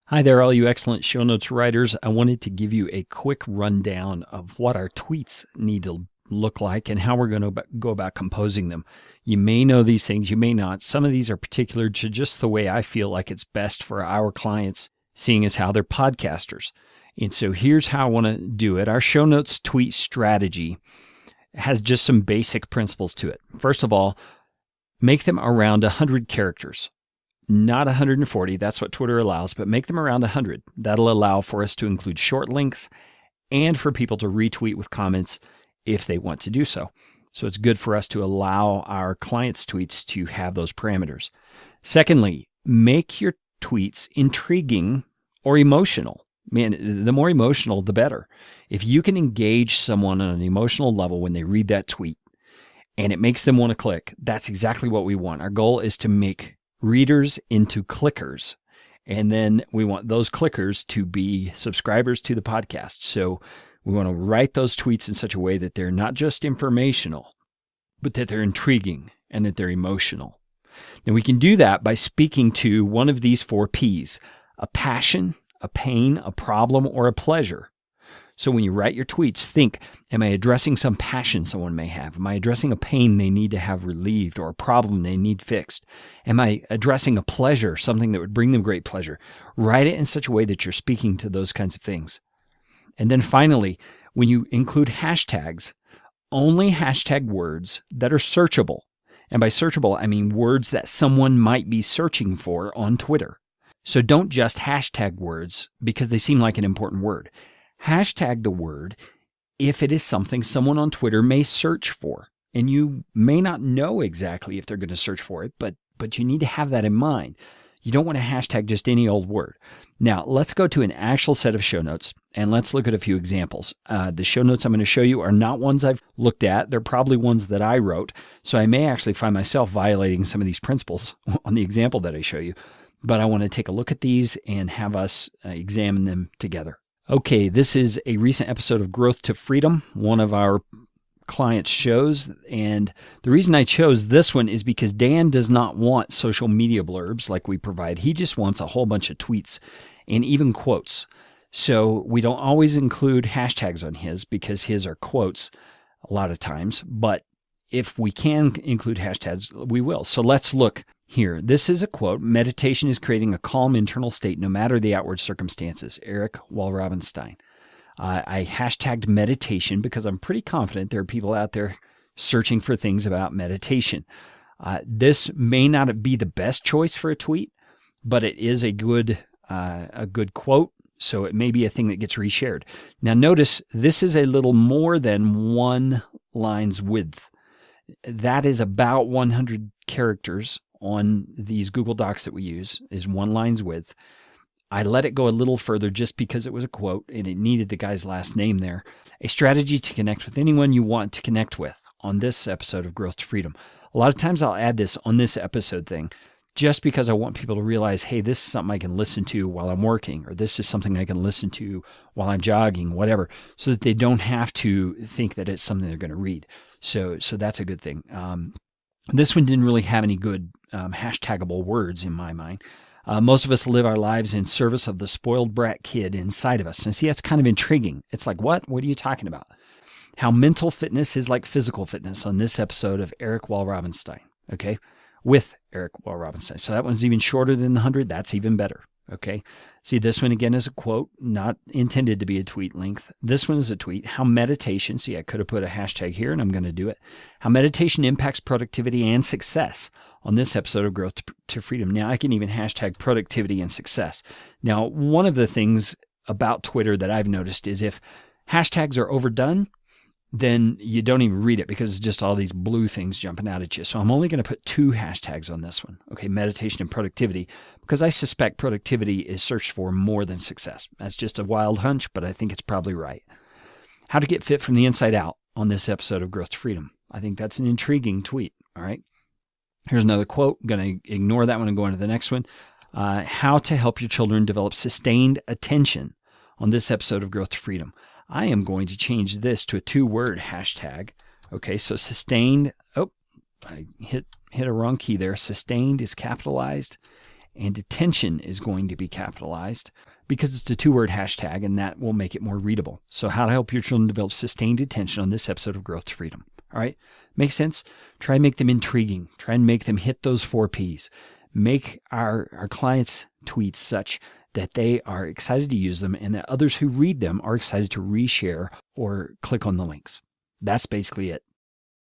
Hi there, all you excellent show notes writers. I wanted to give you a quick rundown of what our tweets need to look like and how we're going to go about composing them. You may know these things, you may not. Some of these are particular to just the way I feel like it's best for our clients, seeing as how they're podcasters. And so here's how I want to do it. Our show notes tweet strategy has just some basic principles to it. First of all, make them around 100 characters. Not 140, that's what Twitter allows, but make them around 100. That'll allow for us to include short links and for people to retweet with comments if they want to do so. So it's good for us to allow our clients' tweets to have those parameters. Secondly, make your tweets intriguing or emotional. Man, the more emotional, the better. If you can engage someone on an emotional level when they read that tweet and it makes them want to click, that's exactly what we want. Our goal is to make readers into clickers. And then we want those clickers to be subscribers to the podcast. So we want to write those tweets in such a way that they're not just informational, but that they're intriguing and that they're emotional. Now we can do that by speaking to one of these 4 Ps: a passion, a pain, a problem, or a pleasure. So when you write your tweets, think, am I addressing some passion someone may have? Am I addressing a pain they need to have relieved or a problem they need fixed? Am I addressing a pleasure, something that would bring them great pleasure? Write it in such a way that you're speaking to those kinds of things. And then finally, when you include hashtags, only hashtag words that are searchable. And by searchable, I mean words that someone might be searching for on Twitter. So don't just hashtag words because they seem like an important word. Hashtag the word if it is something someone on Twitter may search for. And you may not know exactly if they're going to search for it, but you need to have that in mind. You don't want to hashtag just any old word. Now, let's go to an actual set of show notes, and let's look at a few examples. The show notes I'm going to show you are not ones I've looked at. They're probably ones that I wrote, so I may actually find myself violating some of these principles on the example that I show you. But I want to take a look at these and have us examine them together. Okay, this is a recent episode of Growth to Freedom, one of our clients' shows. And the reason I chose this one is because Dan does not want social media blurbs like we provide. He just wants a whole bunch of tweets and even quotes. So we don't always include hashtags on his because his are quotes a lot of times. But if we can include hashtags, we will. So let's look here. This is a quote: "Meditation is creating a calm internal state no matter the outward circumstances." Eric Wallrabenstein. I hashtagged meditation because I'm pretty confident there are people out there searching for things about meditation. This may not be the best choice for a tweet, but it is a good quote, so it may be a thing that gets reshared. Now notice this is a little more than 1 line's width. That is about 100 characters on these Google Docs that we use, is 1 line's width. I let it go a little further just because it was a quote and it needed the guy's last name there. A strategy to connect with anyone you want to connect with on this episode of Growth to Freedom. A lot of times I'll add this on this episode thing just because I want people to realize, hey, this is something I can listen to while I'm working, or this is something I can listen to while I'm jogging, whatever, so that they don't have to think that it's something they're going to read. So that's a good thing. This one didn't really have any good hashtagable words in my mind. Most of us live our lives in service of the spoiled brat kid inside of us. And see, that's kind of intriguing. It's like, what? What are you talking about? How mental fitness is like physical fitness on this episode of Eric Wallrabenstein. Okay? With Eric Wallrabenstein. So that one's even shorter than the 100. That's even better. Okay? See, this one again is a quote, not intended to be a tweet length. This one is a tweet. How meditation, see, I could have put a hashtag here and I'm going to do it. How meditation impacts productivity and success on this episode of Growth to Freedom. Now, I can even hashtag productivity and success. Now, one of the things about Twitter that I've noticed is if hashtags are overdone, then you don't even read it because it's just all these blue things jumping out at you. So I'm only going to put 2 hashtags on this one. Okay, meditation and productivity, because I suspect productivity is searched for more than success. That's just a wild hunch, but I think it's probably right. How to get fit from the inside out on this episode of Growth to Freedom. I think that's an intriguing tweet. All right. Here's another quote. I'm going to ignore that one and go on to the next one. How to help your children develop sustained attention on this episode of Growth to Freedom. I am going to change this to a 2-word hashtag. Okay, so sustained. Oh, I hit a wrong key there. Sustained is capitalized and attention is going to be capitalized because it's a 2-word hashtag, and that will make it more readable. So how to help your children develop sustained attention on this episode of Growth to Freedom. All right? Makes sense? Try and make them intriguing. Try and make them hit those 4 Ps. Make our clients' tweets such that they are excited to use them and that others who read them are excited to reshare or click on the links. That's basically it.